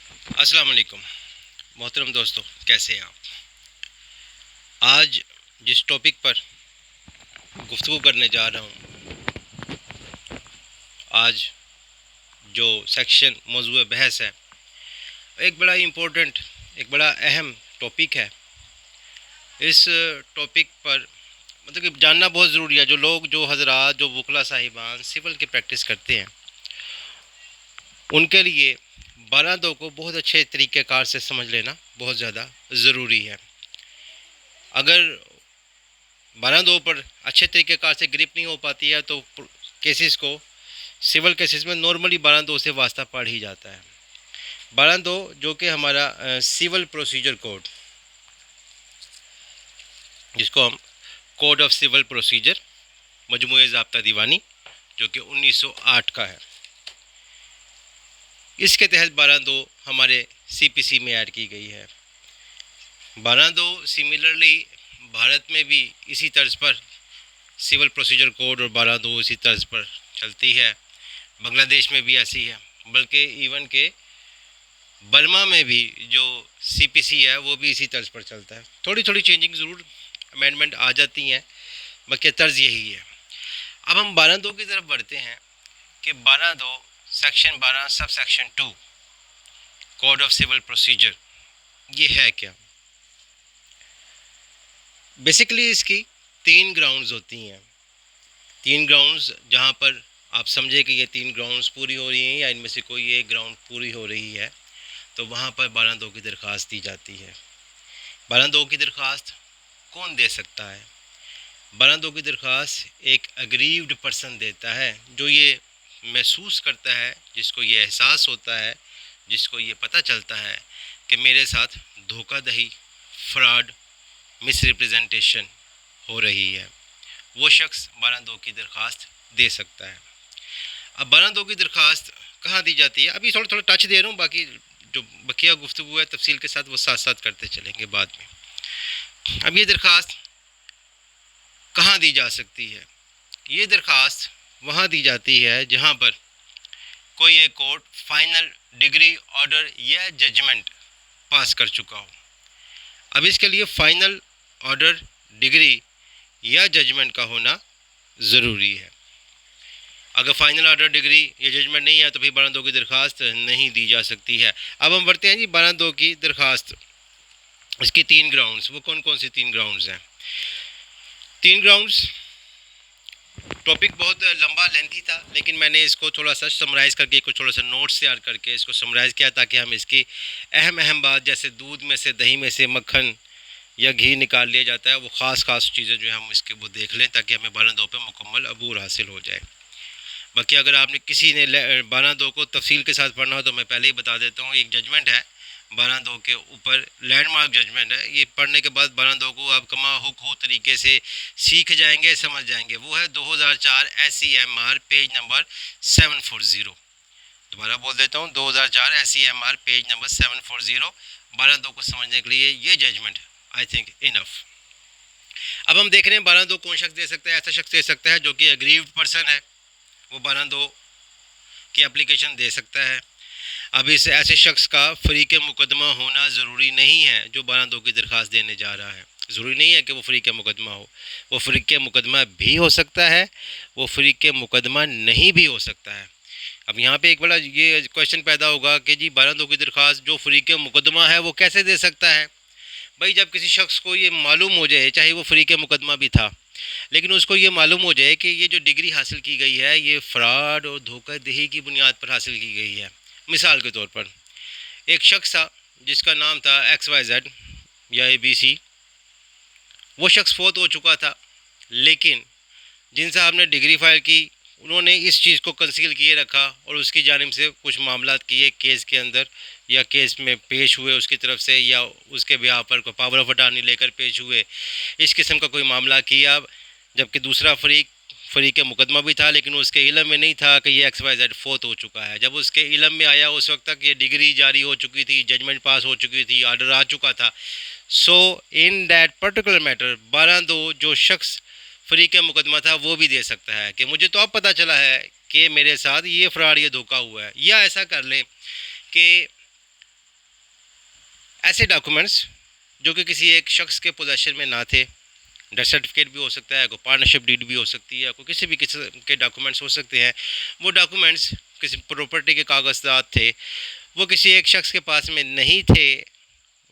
अस्सलाम वालेकुम मोहतरम दोस्तों, कैसे हैं आप। आज जिस टॉपिक पर गुफ्तगू करने जा रहा हूँ, आज जो सेक्शन मौजूद बहस है, एक बड़ा इम्पोर्टेंट, एक बड़ा अहम टॉपिक है। इस टॉपिक पर मतलब कि जानना बहुत ज़रूरी है। जो लोग, जो हजरात, जो वकला साहिबान सिविल की प्रैक्टिस करते हैं, उनके लिए 12 को बहुत अच्छे तरीक़ेकार से समझ लेना बहुत ज़्यादा ज़रूरी है। अगर 12 पर अच्छे तरीक़ेकार से ग्रिप नहीं हो पाती है तो केसेस को, सिविल केसेस में नॉर्मली 12 से वास्ता पड़ ही जाता है। 12 जो कि हमारा सिविल प्रोसीजर कोड, जिसको हम कोड ऑफ सिविल प्रोसीजर मजमूए ज़ाब्ता दीवानी, जो कि 1908 का है, इसके तहत 12 हमारे सीपीसी में ऐड की गई है। 12 सिमिलरली भारत में भी इसी तर्ज पर सिविल प्रोसीजर कोड और 12 इसी तर्ज पर चलती है। बांग्लादेश में भी ऐसी है, बल्कि इवन के बर्मा में भी जो सीपीसी है वो भी इसी तर्ज पर चलता है। थोड़ी थोड़ी चेंजिंग ज़रूर, अमेंडमेंट आ जाती हैं, बाकी तर्ज यही है। अब हम 12 की तरफ बढ़ते हैं कि 12 section 12 sub section 2 code of civil procedure ये है क्या। बेसिकली इसकी 3 ग्राउंड्स होती हैं। 3 ग्राउंड्स जहाँ पर आप समझे कि ये 3 ग्राउंड्स पूरी हो रही हैं या इनमें से कोई एक ग्राउंड पूरी हो रही है, तो वहाँ पर 12 की दरख्वास्त दी जाती है। 12 की दरख्वास्त कौन दे सकता है। 12 की दरख्वास्त एक अग्रीव्ड पर्सन देता है, जो ये महसूस करता है, जिसको ये एहसास होता है, जिसको ये पता चलता है कि मेरे साथ धोखाधड़ी, फ्रॉड, मिसरिप्रेजेंटेशन हो रही है। वो शख्स 12 की दरख्वास्त दे सकता है। अब 12 की दरख्वास्त कहाँ दी जाती है, अभी थोड़ा थोड़ा टच दे रहा हूँ, बाकी जो बकिया गुफ्तगू है तफसील के साथ वो साथ साथ करते चलेंगे बाद में। अब ये दरख्वास्त कहाँ दी जा सकती है। ये दरख्वास्त वहाँ दी जाती है जहाँ पर कोई एक कोर्ट फाइनल डिग्री, ऑर्डर या जजमेंट पास कर चुका हो। अब इसके लिए फ़ाइनल ऑर्डर, डिग्री या जजमेंट का होना ज़रूरी है। अगर फ़ाइनल ऑर्डर, डिग्री या जजमेंट नहीं है तो फिर 12 की दरख्वास्त नहीं दी जा सकती है। अब हम बढ़ते हैं जी 12 की दरख्वास्त, इसकी 3 ग्राउंड्स, वो कौन कौन सी 3 ग्राउंड्स हैं। 3 ग्राउंड्स, टॉपिक बहुत लंबा लेंथी था, लेकिन मैंने इसको थोड़ा सा समराइज़ करके, कुछ थोड़ा सा नोट्स तैयार करके इसको समराइज़ किया, ताकि हम इसकी अहम अहम बात, जैसे दूध में से, दही में से मक्खन या घी निकाल लिया जाता है, वो ख़ास चीज़ें जो है हम इसके वो देख लें, ताकि हमें 12 पे मुकम्मल अबूर हासिल हो जाए। बाकी अगर आपने किसी ने 12 को तफसील के साथ पढ़ना हो तो मैं पहले ही बता देता हूँ, एक जजमेंट है 12 के ऊपर, लैंडमार्क जजमेंट है। ये पढ़ने के बाद 12 को आप कमा हुक तरीके से सीख जाएंगे, समझ जाएंगे। वो है 2004 SEMR पेज नंबर 740। दोबारा बोल देता हूँ, 2004 SEMR पेज नंबर 740। 12 को समझने के लिए ये जजमेंट आई थिंक इनफ। अब हम देख रहे हैं 12 कौन शख्स दे सकता है। ऐसा शख्स दे सकता है जो कि अग्रीव्ड पर्सन है, वो 12 की एप्लीकेशन दे सकता है। अब इस ऐसे शख्स का फ़रीक़ मुकदमा होना ज़रूरी नहीं है जो 12 की दरख्वास्त देने जा रहा है। ज़रूरी नहीं है कि वो फ़रीक़ मुकदमा हो, वो फ़रीक़ मुकदमा भी हो सकता है, वो फ़रीक़ मुकदमा नहीं भी हो सकता है। अब यहाँ पे एक बड़ा ये क्वेश्चन पैदा होगा कि जी 12 की दरख्वास्त जो फ़रीक़ मुकदमा है वो कैसे दे सकता है। भाई, जब किसी शख्स को ये मालूम हो जाए, चाहे वो फ़रीक़ मुकदमा भी था, लेकिन उसको ये मालूम हो जाए कि ये जो डिग्री हासिल की गई है ये फ़्रॉड और धोखाधड़ी की बुनियाद पर हासिल की गई है। मिसाल के तौर पर एक शख्स था जिसका नाम था XYZ या ABC। वो शख्स फोत हो चुका था, लेकिन जिन साहब ने डिग्री फाइल की उन्होंने इस चीज़ को कंसील किए रखा और उसकी जानिब से कुछ मामला किए केस के अंदर, या केस में पेश हुए उसकी तरफ से, या उसके ब्याह पर कोई पावर ऑफ अटार्नी लेकर पेश हुए, इस किस्म का कोई मामला किया। जबकि दूसरा फ़रीक़ मुकदमा भी था, लेकिन उसके इलम में नहीं था कि ये XYZ फोत हो चुका है। जब उसके इलम में आया उस वक्त तक ये डिग्री जारी हो चुकी थी, जजमेंट पास हो चुकी थी, ऑर्डर आ चुका था। सो इन दैट पर्टिकुलर मैटर 12 जो शख्स फ़रीक़ मुकदमा था वो भी दे सकता है कि मुझे तो अब पता चला है कि मेरे साथ ये फ़्रॉड, ये धोखा हुआ है। या ऐसा कर लें कि ऐसे डॉक्यूमेंट्स जो कि किसी एक शख्स के पोजेशन में ना थे, डेथ सर्टिफिकेट भी हो सकता है, कोई पार्टनरशिप डीड भी हो सकती है, कोई किसी भी किस्म के डॉक्यूमेंट्स हो सकते हैं, वो डॉक्यूमेंट्स किसी प्रॉपर्टी के कागजात थे, वो किसी एक शख्स के पास में नहीं थे,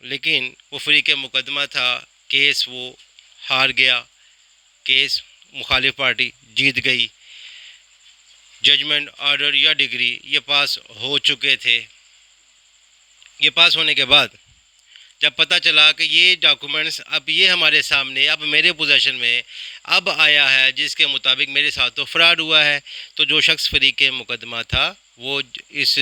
लेकिन वो फ्री के मुकदमा था, केस वो हार गया, केस मुखालिफ पार्टी जीत गई, जजमेंट ऑर्डर या डिग्री ये पास हो चुके थे। ये पास होने के बाद जब पता चला कि ये डॉक्यूमेंट्स अब ये हमारे सामने अब मेरे पोजेशन में अब आया है, जिसके मुताबिक मेरे साथ तो फ्रॉड हुआ है, तो जो शख्स फ्री के मुकदमा था वो इस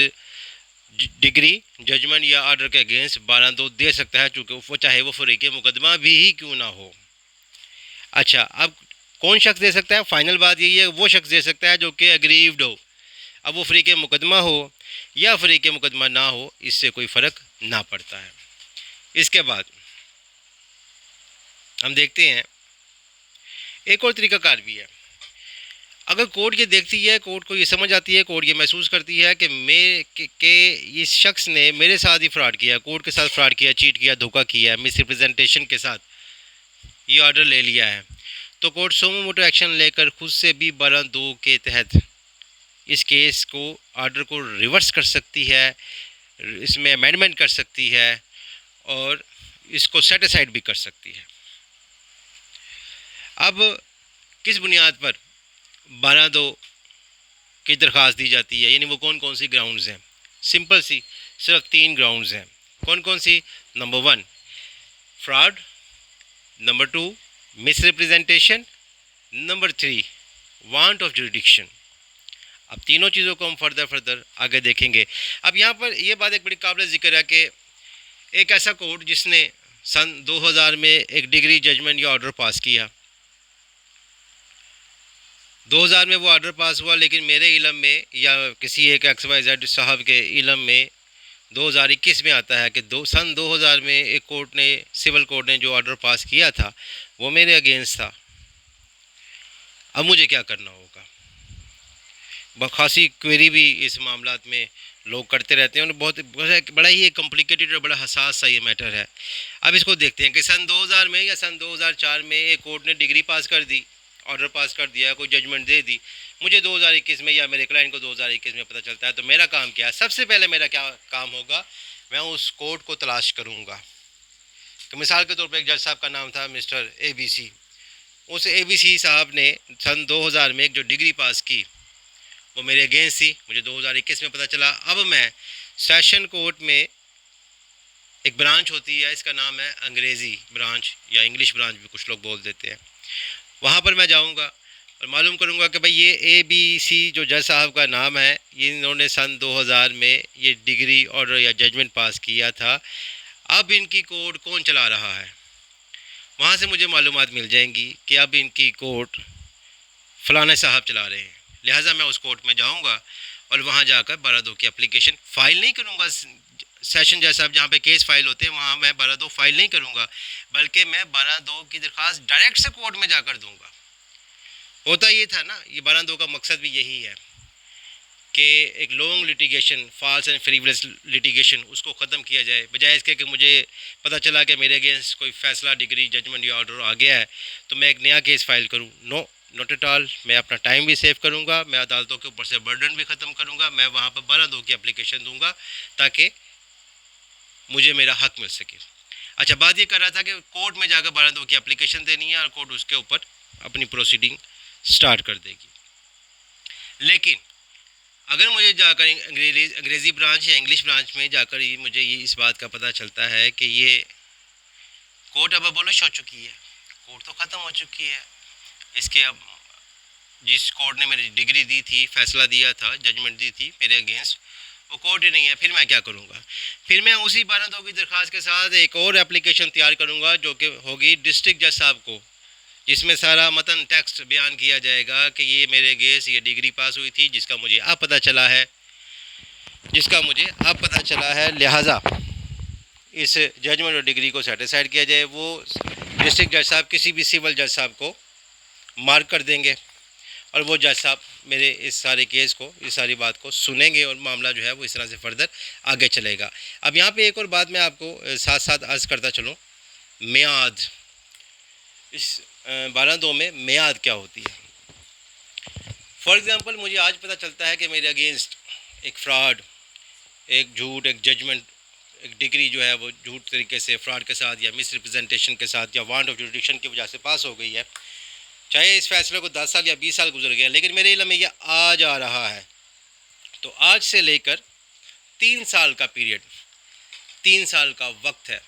डिग्री जजमेंट या ऑर्डर के अगेंस्ट 12(2) दे सकता है, चूँकि वो चाहे वो फ्री के मुकदमा भी ही क्यों ना हो। अच्छा, अब कौन शख्स दे सकता है? फाइनल बात यही है, वो शख्स दे सकता है जो कि अग्रीव्ड हो। अब वो फ्री के मुकदमा हो या फ्री के मुकदमा ना हो, इससे कोई फ़र्क ना पड़ता है। इसके बाद हम देखते हैं एक और तरीक़ाकार भी है। अगर कोर्ट ये देखती है, कोर्ट को ये समझ आती है, कोर्ट ये महसूस करती है कि इस शख्स ने मेरे साथ ही फ्रॉड किया, कोर्ट के साथ फ्रॉड किया, चीट किया, धोखा किया, मिस रिप्रेजेंटेशन के साथ ये ऑर्डर ले लिया है, तो कोर्ट सोमो मोटो एक्शन लेकर खुद से भी 12(2) के तहत इस केस को ऑर्डर को रिवर्स कर सकती है, इसमें अमेंडमेंट कर सकती है और इसको सेट असाइड भी कर सकती है। अब किस बुनियाद पर 12(2) की दरख्वास्त दी जाती है, यानी वो कौन कौन सी ग्राउंड्स हैं? सिंपल सी सिर्फ 3 ग्राउंड्स हैं। कौन कौन सी? Number 1 fraud, number 2 misrepresentation, number 3 want of jurisdiction. अब तीनों चीज़ों को हम फर्दर आगे देखेंगे। अब यहाँ पर यह बात एक बड़ी काबिल ज़िक्र है कि एक ऐसा कोर्ट जिसने सन 2000 में एक डिग्री जजमेंट या ऑर्डर पास किया, 2000 में वो ऑर्डर पास हुआ, लेकिन मेरे इलम में या किसी एक XYZ साहब के इलम में 2021 में आता है कि सन 2000 में एक कोर्ट ने, सिविल कोर्ट ने जो ऑर्डर पास किया था वो मेरे अगेंस्ट था। अब मुझे क्या करना होगा? खासी क्वेरी भी इस मामलात में लोग करते रहते हैं और बहुत बड़ा ही एक कॉम्प्लिकेटेड और बड़ा हसास सा ये मैटर है। अब इसको देखते हैं कि सन 2000 में या सन 2004 में एक कोर्ट ने डिग्री पास कर दी, ऑर्डर पास कर दिया, कोई जजमेंट दे दी, मुझे 2021 में या मेरे क्लाइंट को 2021 में पता चलता है, तो मेरा काम क्या है? सबसे पहले मेरा क्या काम होगा? मैं उस कोर्ट को तलाश करूँगा। कि मिसाल के तौर पर एक जज साहब का नाम था मिस्टर ABC। उस ABC साहब ने सन 2000 में एक जो डिग्री पास की वो मेरे अगेंस्ट थी, मुझे 2021 में पता चला। अब मैं सेशन कोर्ट में एक ब्रांच होती है, इसका नाम है अंग्रेज़ी ब्रांच या इंग्लिश ब्रांच भी कुछ लोग बोल देते हैं, वहाँ पर मैं जाऊँगा और मालूम करूँगा कि भाई ये ABC जो जज साहब का नाम है, ये इन्होंने सन 2000 में ये डिग्री ऑर्डर या जजमेंट पास किया था, अब इनकी कोर्ट कौन चला रहा है। वहाँ से मुझे मालूमात मिल जाएंगी कि अब इनकी कोर्ट फ़लाने साहब चला रहे हैं, लिहाजा मैं उस कोर्ट में जाऊंगा और वहाँ जाकर 12(2) की एप्लीकेशन फ़ाइल नहीं करूँगा। सेशन जज साहब जहाँ पे केस फाइल होते हैं वहाँ मैं 12(2) फाइल नहीं करूँगा, बल्कि मैं 12(2) की दरख्वास्त डायरेक्ट से कोर्ट में जाकर दूँगा। होता ये था ना, ये 12(2) का मकसद भी यही है कि एक long litigation, false and frivolous litigation, उसको ख़त्म किया जाए, बजाय इसके कि मुझे पता चला कि मेरे अगेंस्ट कोई फ़ैसला, डिग्री, जजमेंट या ऑर्डर आ गया है तो मैं एक नया केस फाइल करूँ। No, not at all. मैं अपना टाइम भी सेव करूँगा, मैं अदालतों के ऊपर से बर्डन भी ख़त्म करूँगा, मैं वहाँ पर 12(2) की एप्लीकेशन दूँगा ताकि मुझे मेरा हक मिल सके। अच्छा, बात ये कर रहा था कि कोर्ट में जाकर 12(2) की एप्लीकेशन देनी है और कोर्ट उसके ऊपर अपनी प्रोसीडिंग स्टार्ट कर देगी। लेकिन अगर मुझे जाकर अंग्रेज़ी ब्रांच या इंग्लिश ब्रांच में जाकर मुझे ये इस बात का पता चलता है कि ये कोर्ट अब अबॉलिश हो चुकी है, कोर्ट तो ख़त्म हो चुकी है, इसके अब जिस कोर्ट ने मेरी डिग्री दी थी, फ़ैसला दिया था, जजमेंट दी थी मेरे अगेंस्ट, वो कोर्ट ही नहीं है, फिर मैं क्या करूँगा? फिर मैं उसी 12(2) की दरख्वास्त के साथ एक और एप्लीकेशन तैयार करूँगा जो कि होगी डिस्ट्रिक्ट जज साहब को, जिसमें सारा मतन टेक्स्ट बयान किया जाएगा कि ये मेरे अगेंस्ट ये डिग्री पास हुई थी, जिसका मुझे अब पता चला है, लिहाजा इस जजमेंट और डिग्री को सेटिस्फाइड किया जाए। वो डिस्ट्रिक्ट जज साहब किसी भी सिविल जज साहब को मार्क कर देंगे और वो जज साहब मेरे इस सारे केस को, इस सारी बात को सुनेंगे और मामला जो है वो इस तरह से फर्दर आगे चलेगा। अब यहाँ पे एक और बात मैं आपको साथ साथ अर्ज़ करता चलूँ, मियाद। इस 12(2) में मियाद क्या होती है? फॉर एग्ज़ाम्पल मुझे आज पता चलता है कि मेरे अगेंस्ट एक फ़्रॉड, एक झूठ, एक जजमेंट, एक डिग्री जो है वो झूठ तरीके से फ्रॉड के साथ या मिस रिप्रेजेंटेशन के साथ या वांट ऑफ जुडिक्शन की वजह से पास हो गई है। चाहे इस फैसले को 10 साल या 20 साल गुजर गया, लेकिन मेरे इल्म में यह आज आ रहा है। तो आज से लेकर 3 साल का पीरियड, 3 साल का वक्त है।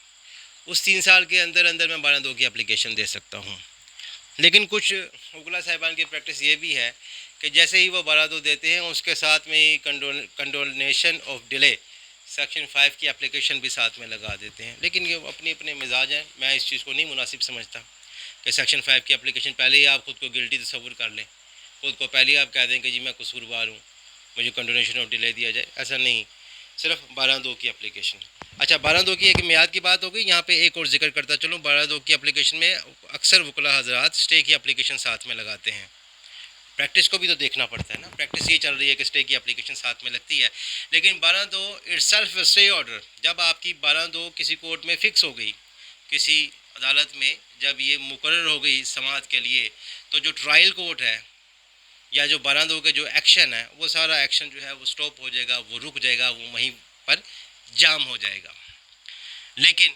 उस 3 साल के अंदर अंदर मैं 12(2) की एप्लीकेशन दे सकता हूँ। लेकिन कुछ वकला साहिबान की प्रैक्टिस ये भी है कि जैसे ही वो 12(2) देते हैं उसके साथ में ही कंडोनेशन ऑफ डिले सेक्शन 5 की एप्लीकेशन भी साथ में लगा देते हैं। लेकिन ये अपने अपने मिजाज हैं, मैं इस चीज़ को नहीं मुनासिब समझता कि सेक्शन 5 की एप्लीकेशन पहले ही आप ख़ुद को गिल्टी तस्वुर कर लें, ख़ुद को पहले ही आप कह दें कि जी मैं कसूरवार हूँ, मुझे कंडोनेशन ऑफ डिले दिया जाए। ऐसा नहीं, सिर्फ 12(2) की एप्लीकेशन। अच्छा, 12(2) की एक मियाद की बात हो गई। यहाँ पे एक और जिक्र करता चलूँ, 12(2) की एप्लीकेशन में अक्सर वकला हजरात स्टे की एप्लीकेशन साथ में लगाते हैं। प्रैक्टिस को भी तो देखना पड़ता है ना, प्रैक्टिस ये चल रही है कि स्टे की एप्लीकेशन साथ में लगती है। लेकिन 12(2) इटसेल्फ स्टे ऑर्डर, जब आपकी 12(2) किसी कोर्ट में फ़िक्स हो गई, किसी अदालत में जब ये मुकर्रर हो गई समाअत के लिए, तो जो ट्रायल कोर्ट है या जो 12(2) के जो एक्शन है, वो सारा एक्शन जो है वो स्टॉप हो जाएगा, वो रुक जाएगा, वो वहीं पर जाम हो जाएगा। लेकिन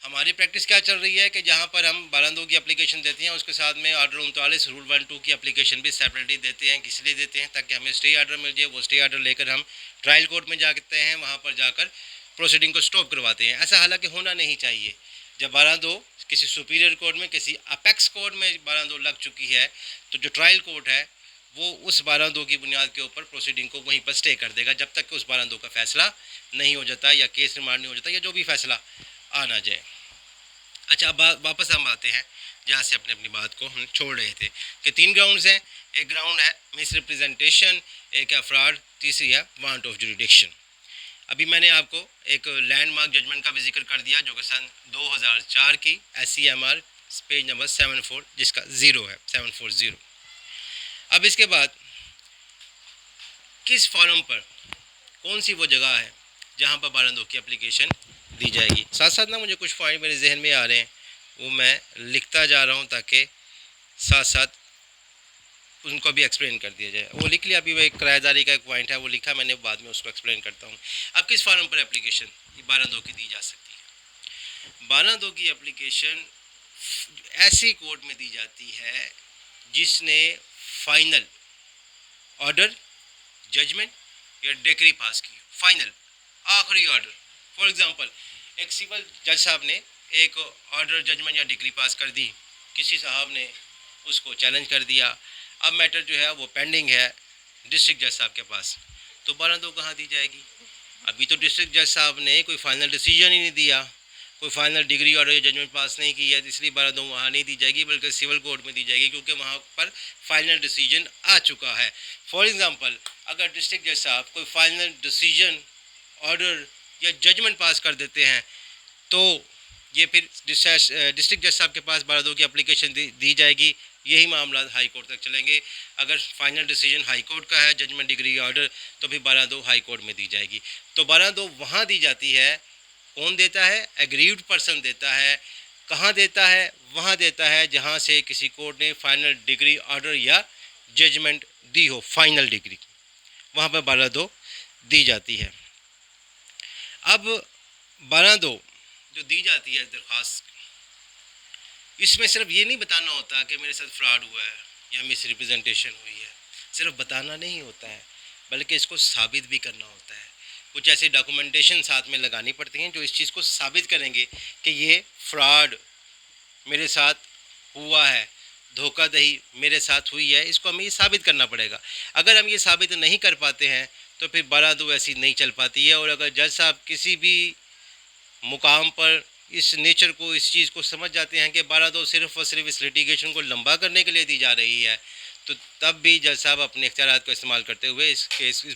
हमारी प्रैक्टिस क्या चल रही है कि जहाँ पर हम 12(2) की एप्लीकेशन देते हैं उसके साथ में ऑर्डर 39 रूल 1(2) की एप्लीकेशन भी सेपरेटली देते हैं। किस लिए देते हैं? ताकि हमें स्टे ऑर्डर मिल जाए। वो स्टे ऑर्डर लेकर हम ट्रायल कोर्ट में जाते हैं, वहाँ पर जाकर प्रोसीडिंग को स्टॉप करवाते हैं। ऐसा हालांकि होना नहीं चाहिए। जब 12(2) किसी सुपीरियर कोर्ट में, किसी अपेक्स कोर्ट में 12(2) लग चुकी है, तो जो ट्रायल कोर्ट है वो उस 12(2) की बुनियाद के ऊपर प्रोसीडिंग को वहीं पर स्टे कर देगा जब तक कि उस 12(2) का फैसला नहीं हो जाता या केस रिमांड नहीं हो जाता या जो भी फैसला आ ना जाए। अच्छा, अब वापस हम आते हैं जहाँ से अपनी अपनी बात को हम छोड़ रहे थे कि 3 ग्राउंड्स हैं। एक ग्राउंड है मिस रिप्रेजेंटेशन, एक है फ्रॉड, तीसरी है वांट ऑफ जुडिक्शन। अभी मैंने आपको एक लैंडमार्क जजमेंट का भी जिक्र कर दिया जो कि सन 2004 की SCMR पेज नंबर 74 जिसका 0 है, 740। अब इसके बाद किस फॉर्म पर, कौन सी वो जगह है जहाँ पर 12(2) की एप्लीकेशन दी जाएगी। साथ साथ ना मुझे कुछ पॉइंट मेरे जहन में आ रहे हैं, वो मैं लिखता जा रहा हूँ ताकि साथ साथ उनको भी एक्सप्लेन कर दिया जाए। वो लिख लिया अभी, वो एक किराएदारी का एक पॉइंट है वो लिखा मैंने, बाद में उसको एक्सप्लेन करता हूँ। अब किस फॉर्म पर एप्लीकेशन 12(2) की दी जा सकती है? 12(2) की एप्लीकेशन ऐसी कोर्ट में दी जाती है जिसने फाइनल ऑर्डर, जजमेंट या डिक्री पास की, फाइनल आखिरी ऑर्डर। फॉर एग्जांपल एक सिविल जज साहब ने एक ऑर्डर, जजमेंट या डिक्री पास कर दी, किसी साहब ने उसको चैलेंज कर दिया, अब मैटर जो है वो पेंडिंग है डिस्ट्रिक्ट जज साहब के पास, तो 12(2) कहाँ दी जाएगी? अभी तो डिस्ट्रिक्ट जज साहब ने कोई फाइनल डिसीजन ही नहीं दिया, कोई फाइनल डिग्री और जजमेंट पास नहीं की है, इसलिए 12(2) वहाँ नहीं दी जाएगी बल्कि सिविल कोर्ट में दी जाएगी क्योंकि वहाँ पर फाइनल डिसीजन आ चुका है। फॉर एग्जांपल अगर डिस्ट्रिक्ट जज साहब कोई फाइनल डिसीजन, ऑर्डर या जजमेंट पास कर देते हैं तो ये फिर डिस्ट्रिक्ट जज साहब के पास 12(2) की एप्लीकेशन दी जाएगी। यही मामला हाई कोर्ट तक चलेंगे। अगर फाइनल डिसीजन हाई कोर्ट का है, जजमेंट, डिग्री, ऑर्डर, तो फिर 12(2) हाई कोर्ट में दी जाएगी। तो 12(2) वहाँ दी जाती है, कौन देता है? एग्रीव्ड पर्सन देता है। कहाँ देता है? वहाँ देता है जहाँ से किसी कोर्ट ने फाइनल डिग्री, ऑर्डर या जजमेंट दी हो, फाइनल डिग्री, वहाँ पर 12(2) दी जाती है। अब 12(2) जो दी जाती है दरख्वास्त, इसमें सिर्फ ये नहीं बताना होता कि मेरे साथ फ्रॉड हुआ है या मिस रिप्रेजेंटेशन हुई है, सिर्फ बताना नहीं होता है बल्कि इसको साबित भी करना होता है। कुछ ऐसी डॉक्यूमेंटेशन साथ में लगानी पड़ती हैं जो इस चीज़ को साबित करेंगे कि ये फ्रॉड मेरे साथ हुआ है, धोखाधड़ी मेरे साथ हुई है, इसको हमें ये साबित करना पड़ेगा। अगर हम ये साबित नहीं कर पाते हैं तो फिर 12(2) ऐसी नहीं चल पाती है। और अगर जज साहब किसी भी मुकाम पर इस नेचर को, इस चीज़ को समझ जाते हैं कि 12(2) सिर्फ और सिर्फ इस लिटिगेशन को लंबा करने के लिए दी जा रही है, तो तब भी जज साहब अपने इख्तियारात को इस्तेमाल करते हुए इस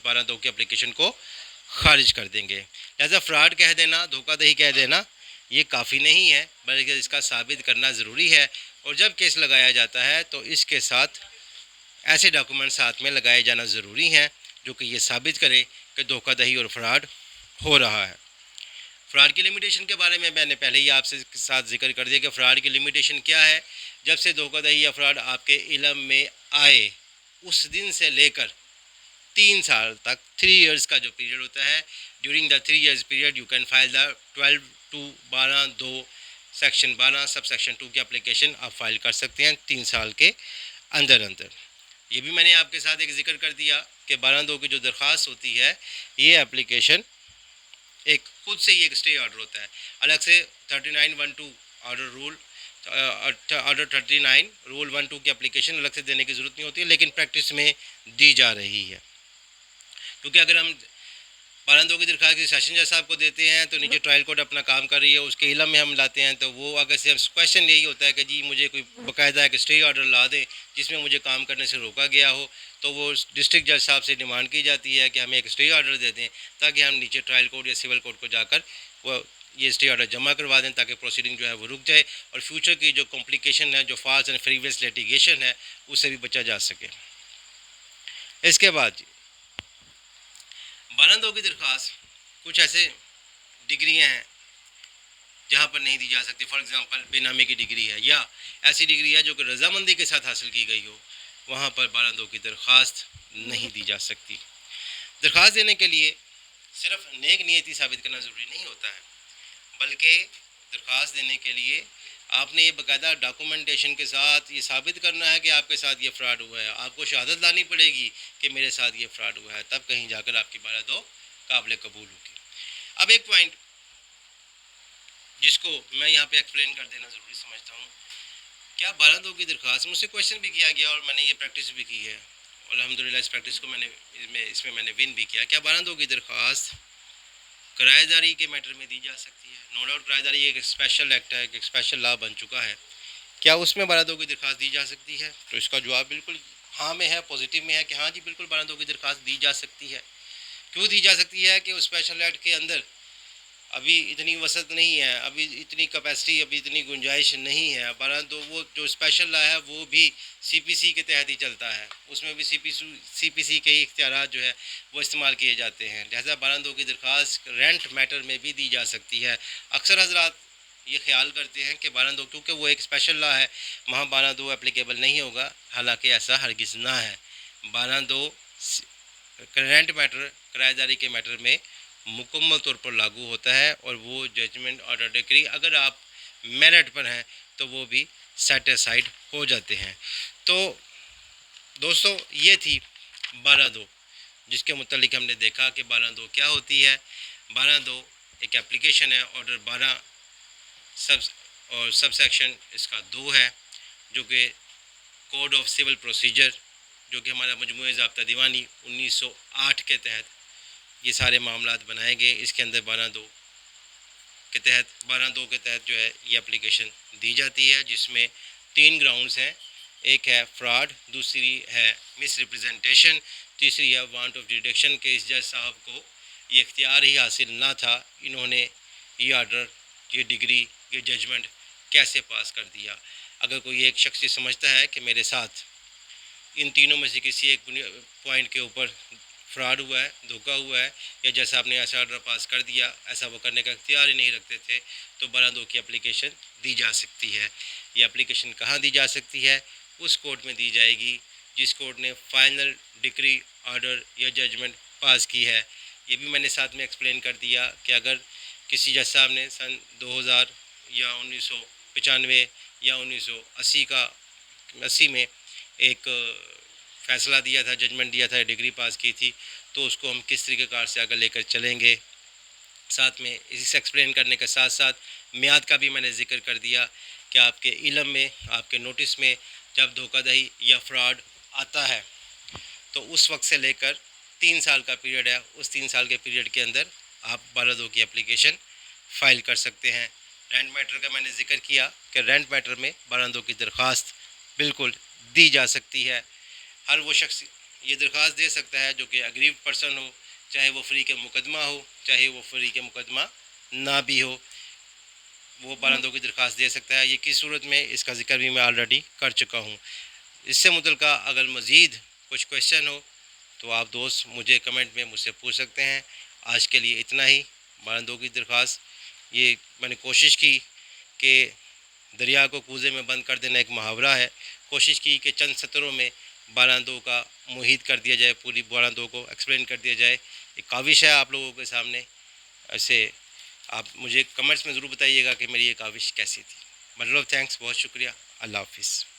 12(2) की एप्लीकेशन को खारिज कर देंगे। लिहाजा फ्रॉड कह देना, धोखाधड़ी कह देना ये काफ़ी नहीं है बल्कि इसका साबित करना ज़रूरी है। और जब केस लगाया जाता है तो इसके साथ ऐसे डॉक्यूमेंट साथ में लगाए जाना ज़रूरी हैं जो कि ये साबित करें कि धोखाधड़ी और फ्रॉड हो रहा है। फ्रॉड की लिमिटेशन के बारे में मैंने पहले ही आपसे साथ जिक्र कर दिया कि फ़्रॉड की लिमिटेशन क्या है। जब से धोखाधड़ी या फ्रॉड आपके इल्म में आए उस दिन से लेकर 3 साल तक 3 इयर्स का जो पीरियड होता है, during the 3 years period you can file the 12(2) section 12 sub section 2 की एप्लीकेशन आप फाइल कर सकते हैं 3 साल के अंदर अंदर। ये भी मैंने आपके साथ एक जिक्र कर दिया कि 12(2) की जो दरख्वास्त होती है, ये एप्लीकेशन एक खुद से ही एक स्टे ऑर्डर होता है। अलग से 39(1)(2) ऑर्डर रूल ऑर्डर 39 रूल 1(2) की एप्लीकेशन अलग से देने की ज़रूरत नहीं होती है, लेकिन प्रैक्टिस में दी जा रही है। क्योंकि अगर हम 12(2) की दरख्वास्त सेशन जज साहब को देते हैं तो नीचे ट्रायल कोर्ट अपना काम कर रही है, उसके इलम में हम लाते हैं तो वो अगर से क्वेश्चन यही होता है कि जी मुझे कोई बाकायदा एक स्टे ऑर्डर ला दें जिसमें मुझे काम करने से रोका गया हो, तो वो डिस्ट्रिक्ट जज साहब से डिमांड की जाती है कि हमें एक स्टे ऑर्डर दे दें ताकि हम नीचे ट्रायल कोर्ट या सिविल कोर्ट को जाकर वो ये स्टे ऑर्डर जमा करवा दें ताकि प्रोसीडिंग जो है वो रुक जाए और फ्यूचर की जो कॉम्प्लिकेशन है, जो फॉल्स एंड फ्रीवियस लिटिगेशन है, उससे भी बचा जा सके। इसके बाद 12(2) की दरख्वास्त कुछ ऐसे डिग्रियां हैं जहाँ पर नहीं दी जा सकती। फॉर एग्जांपल बेनामी की डिग्री है या ऐसी डिग्री है जो कि रजामंदी के साथ हासिल की गई हो, वहाँ पर 12(2) की दरख्वास्त नहीं दी जा सकती। दरख्वास्त देने के लिए सिर्फ नेक नीयती साबित करना ज़रूरी नहीं होता है, बल्कि दरख्वास्त देने के लिए आपने ये बाकायदा डॉक्यूमेंटेशन के साथ ये साबित करना है कि आपके साथ ये फ्रॉड हुआ है। आपको शहादत लानी पड़ेगी कि मेरे साथ ये फ्रॉड हुआ है, तब कहीं जाकर आपकी 12(2) काबिल कबूल होगी। अब एक पॉइंट जिसको मैं यहाँ पे एक्सप्लेन कर देना ज़रूरी समझता हूँ, क्या 12(2) की दरख्वास्त मुझसे क्वेश्चन भी किया गया और मैंने ये प्रैक्टिस भी की है, अल्हम्दुलिल्लाह इस प्रैक्टिस को इसमें मैंने विन भी किया। क्या 12(2) की दरख्वास्त किराएदारी के मैटर में दी जा सकती है? नो डाउट किराएदारी एक स्पेशल एक्ट है, एक स्पेशल लॉ बन चुका है। क्या उसमें 12(2) की दरख्वास्त दी जा सकती है? तो इसका जवाब बिल्कुल हाँ में है, पॉजिटिव में है कि हाँ जी बिल्कुल 12(2) की दरख्वास्त दी जा सकती है। क्यों दी जा सकती है कि उस स्पेशल एक्ट के अंदर अभी इतनी वसत नहीं है, अभी इतनी कैपेसिटी, अभी इतनी गुंजाइश नहीं है। 12(2) वो जो स्पेशल लॉ है वो भी सीपीसी के तहत ही चलता है, उसमें भी सीपीसी के ही इख्तियारात जो है वो इस्तेमाल किए जाते हैं। लिहाजा 12(2) की दरख्वास्त रेंट मैटर में भी दी जा सकती है। अक्सर हजरात ये ख्याल करते हैं कि 12(2) क्योंकि वो एक स्पेशल लॉ है वहाँ 12(2) एप्लीकेबल नहीं होगा, हालांकि ऐसा हरगिज़ ना है। 12(2) रेंट मैटर, किराएदारी के मैटर में मुकम्मल तौर पर लागू होता है और वो जजमेंट ऑर्डर डिक्री अगर आप मेरिट पर हैं तो वो भी सेटिस्फाइड हो जाते हैं। तो दोस्तों ये थी 12(2) जिसके मुतालिक हमने देखा कि 12(2) क्या होती है। 12(2) एक एप्लीकेशन है, ऑर्डर 12 सब सेक्शन इसका 2 है जो कि कोड ऑफ सिविल प्रोसीजर जो कि हमारा मजमूए ज़ाब्ता दीवानी 1908 के तहत ये सारे मामलात बनाए गए। इसके अंदर 12(2) के तहत जो है ये एप्लीकेशन दी जाती है, जिसमें 3 ग्राउंड्स हैं। एक है फ्रॉड, दूसरी है मिस रिप्रेजेंटेशन, तीसरी है वांट ऑफ डिडक्शन के इस जज साहब को ये इख्तियार ही हासिल ना था, इन्होंने ये ऑर्डर, ये डिग्री, ये जजमेंट कैसे पास कर दिया। अगर कोई एक शख्स ये समझता है कि मेरे साथ इन तीनों में से किसी एक पॉइंट के ऊपर फ्रॉड हुआ है, धोखा हुआ है, या जैसा आपने ऐसा ऑर्डर पास कर दिया, ऐसा वो करने का इख्तियार ही नहीं रखते थे, तो 12(2) की एप्लीकेशन दी जा सकती है। ये एप्लीकेशन कहाँ दी जा सकती है? उस कोर्ट में दी जाएगी जिस कोर्ट ने फाइनल डिक्री, ऑर्डर या जजमेंट पास की है। ये भी मैंने साथ में एक्सप्लेन कर दिया कि अगर किसी जज साहब ने सन 2000 या 1995 या 1980 में एक फ़ैसला दिया था, जजमेंट दिया था, डिग्री पास की थी, तो उसको हम किस तरीक़ेकार से आगे लेकर चलेंगे। साथ में इसी से एक्सप्लेन करने के साथ साथ मियाद का भी मैंने ज़िक्र कर दिया कि आपके इल्म में, आपके नोटिस में जब धोखाधड़ी या फ्रॉड आता है तो उस वक्त से लेकर 3 साल का पीरियड है, उस 3 साल के पीरियड के अंदर आप 12(2) की एप्लीकेशन फ़ाइल कर सकते हैं। रेंट मैटर का मैंने ज़िक्र किया कि रेंट मैटर में 12(2) की दरख्वास्त बिल्कुल दी जा सकती है। हर वो शख्स ये दरख्वास्त दे सकता है जो कि अग्रीव पर्सन हो, चाहे वो फ्री के मुकदमा हो, चाहे वो फ्री के मुकदमा ना भी हो, वो 12(2) की दरख्वास्त दे सकता है। ये किस सूरत में, इसका जिक्र भी मैं ऑलरेडी कर चुका हूँ। इससे मुतल्लिका अगर मज़ीद कुछ क्वेश्चन हो तो आप दोस्त मुझे कमेंट में मुझसे पूछ सकते हैं। आज के लिए इतना ही। बारंदों की दरख्वास्त, ये मैंने कोशिश की कि दरिया को कूज़े में बंद कर देना एक मुहावरा है, कोशिश की कि चंद सत्रों में बारंदों का मुहित कर दिया जाए, पूरी बारंदों को एक्सप्लेन कर दिया जाए। एक काविश है आप लोगों के सामने। ऐसे आप मुझे कमेंट्स में ज़रूर बताइएगा कि मेरी ये काविश कैसी थी। मतलब थैंक्स, बहुत शुक्रिया। अल्लाह हाफिज़।